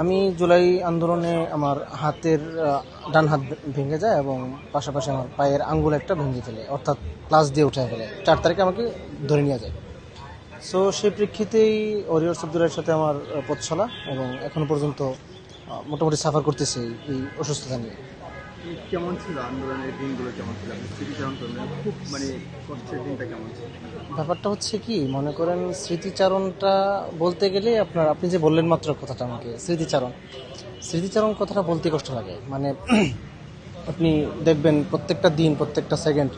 আমি জুলাই আন্দোলনে আমার হাতের ডান হাত ভেঙে যায় এবং পাশাপাশি আমার পায়ের আঙ্গুল একটা ভেঙে ফেলে, অর্থাৎ প্লাস দিয়ে উঠে ফেলে। 4 তারিখে আমাকে ধরে নিয়ে যায়। সো সেই প্রেক্ষিতেই ওরিয়র আব্দুলের সাথে আমার পথ চলা এবং এখনো পর্যন্ত মোটামুটি সাফার করতেছে এই অসুস্থতা নিয়ে। কেমন ছিল আন্দোলনের দিনগুলো? কেমন ছিল? আপনি স্মৃতিচারণ করলেন, খুব কষ্টের দিনটা কেমন ছিল? ব্যাপারটা হচ্ছে কি, মনে করেন স্মৃতিচারণটা বলতে গেলে আপনি যে বললেন মাত্র কথাটা, আমাকে স্মৃতিচারণ কথাটা বলতে কষ্ট লাগে। মানে আপনি দেখবেন প্রত্যেকটা দিন, প্রত্যেকটা সেকেন্ড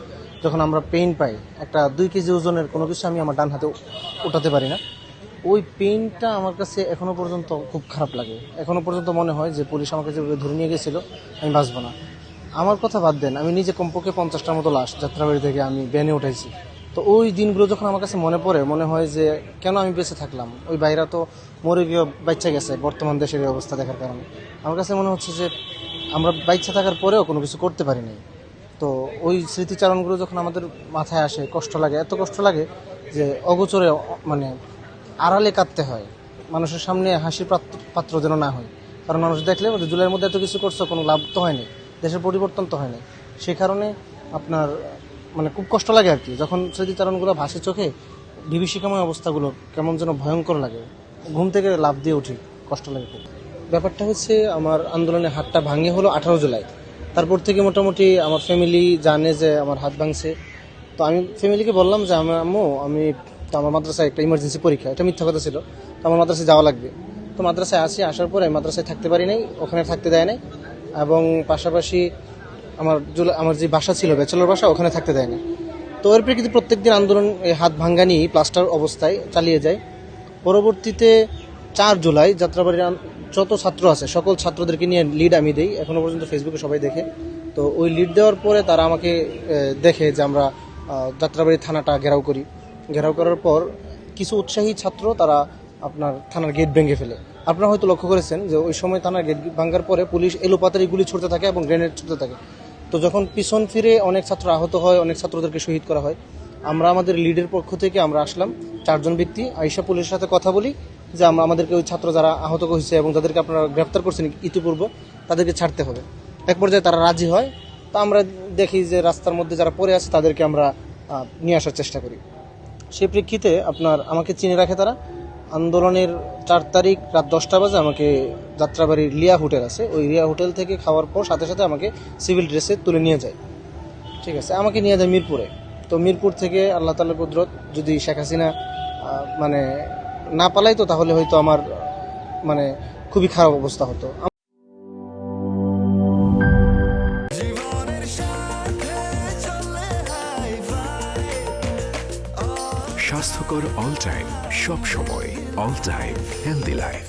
যখন আমরা পেইন পাই, একটা 2 কেজি ওজনের কোনো কিছু আমি আমার ডান হাতে উঠাতে পারি না, ওই পেইনটা আমার কাছে এখনো পর্যন্ত খুব খারাপ লাগে। এখনো পর্যন্ত মনে হয় যে পুলিশ আমাকে যেভাবে ধরে নিয়ে গেছিল আমি বাঁচবো না। আমার কথা বাদ দেন, আমি নিজে কমপক্ষে 50টার মতো লাশ যাত্রাবাড়ি থেকে আমি ব্যানে উঠাইছি। তো ওই দিনগুলো যখন আমার কাছে মনে পড়ে, মনে হয় যে কেন আমি বেঁচে থাকলাম। ওই বাইরা তো মরে গিয়ে বাচ্চা গেছে বর্তমান দেশের এই অবস্থা দেখার কারণে। আমার কাছে মনে হচ্ছে যে আমরা বাচ্চা থাকার পরেও কোনো কিছু করতে পারিনি। তো ওই স্মৃতিচারণগুলো যখন আমাদের মাথায় আসে, কষ্ট লাগে, এত কষ্ট লাগে যে অগোচরে মানে আড়ালে কাঁদতে হয়। মানুষের সামনে হাসির পাত্র যেন না হয়, কারণ মানুষ দেখলে জুলাইয়ের মধ্যে এত কিছু করছো, কোনো লাভ তো হয়নি, দেশের পরিবর্তন তো হয়নি। সেই কারণে আপনার খুব কষ্ট লাগে আর কি, যখন স্মৃতিচারণগুলো ভাসে চোখে। বিভীষিকাময় অবস্থাগুলো কেমন যেন ভয়ঙ্কর লাগে, ঘুম থেকে লাফ দিয়ে উঠি, কষ্ট লাগে খুব। ব্যাপারটা হচ্ছে, আমার আন্দোলনে হাতটা ভাঙে হলো 18 জুলাই। তারপর থেকে মোটামুটি আমার ফ্যামিলি জানে যে আমার হাত ভাঙছে। তো আমি ফ্যামিলিকে বললাম যে আম্মু, আমি তো আমার মাদ্রাসায় একটা ইমার্জেন্সি পরীক্ষা, এটা মিথ্যা কথা ছিল, তো আমার মাদ্রাসায় যাওয়া লাগবে। তো মাদ্রাসায় আসার পরে মাদ্রাসায় থাকতে পারি নাই, ওখানে থাকতে দেয় নাই। এবং পাশাপাশি আমার যে বাসা ছিল, ব্যাচেলর বাসা, ওখানে থাকতে দেয় না। তো এর প্রেক্ষিতে প্রত্যেকদিন আন্দোলন হাত ভাঙ্গা নিয়ে প্লাস্টার অবস্থায় চালিয়ে যায়। পরবর্তীতে 4 জুলাই যাত্রাবাড়ির যত ছাত্র আছে সকল ছাত্রদেরকে নিয়ে লিড আমি দিই, এখনো পর্যন্ত ফেসবুকে সবাই দেখে। তো ওই লিড দেওয়ার পরে তারা আমাকে দেখে যে আমরা যাত্রাবাড়ি থানাটা ঘেরাও করি। ঘেরাও করার পর কিছু উৎসাহী ছাত্র তারা আপনার থানার গেট ভেঙে ফেলে। আপনারা হয়তো লক্ষ্য করেছেন যে ওই সময় থানার গেট ভাঙার পরে পুলিশ এলোপাতারি গুলি ছুটতে থাকে এবং গ্রেনেড ছুটতে থাকে। তো যখন পিছন ফিরে অনেক ছাত্র আহত হয়, অনেক ছাত্রদেরকে শহীদ করা হয়। আমরা আমাদের লিডের পক্ষ থেকে আমরা আসলাম 4 জন ব্যক্তি, আইসা পুলিশের সাথে কথা বলি যে আমাদেরকে ওই ছাত্র যারা আহত হয়েছে এবং যাদেরকে আপনারা গ্রেফতার করছেন ইতিপূর্বে, তাদেরকে ছাড়তে হবে। এক পর্যায়ে তারা রাজি হয়। তো আমরা দেখি যে রাস্তার মধ্যে যারা পড়ে আছে তাদেরকে আমরা নিয়ে আসার চেষ্টা করি। সেই প্রেক্ষিতে আমাকে চিনে রাখে তারা। আন্দোলনের 4 তারিখ রাত 10টা বাজে আমাকে যাত্রাবাড়ির লিয়া হোটেল আছে, ওই লিয়া হোটেল থেকে খাওয়ার পর সাথে সাথে আমাকে সিভিল ড্রেসে তুলে নিয়ে যায়। ঠিক আছে, আমাকে নিয়ে যায় মিরপুরে। তো মিরপুর থেকে আল্লাহ তাআলার কুদরত, যদি শেখ হাসিনা মানে না পালাইতো তাহলে হয়তো আমার খুবই খারাপ অবস্থা হতো। স্বাস্থ্যকর অল টাইম, সব সময় অল টাইম হেলদি লাইফ।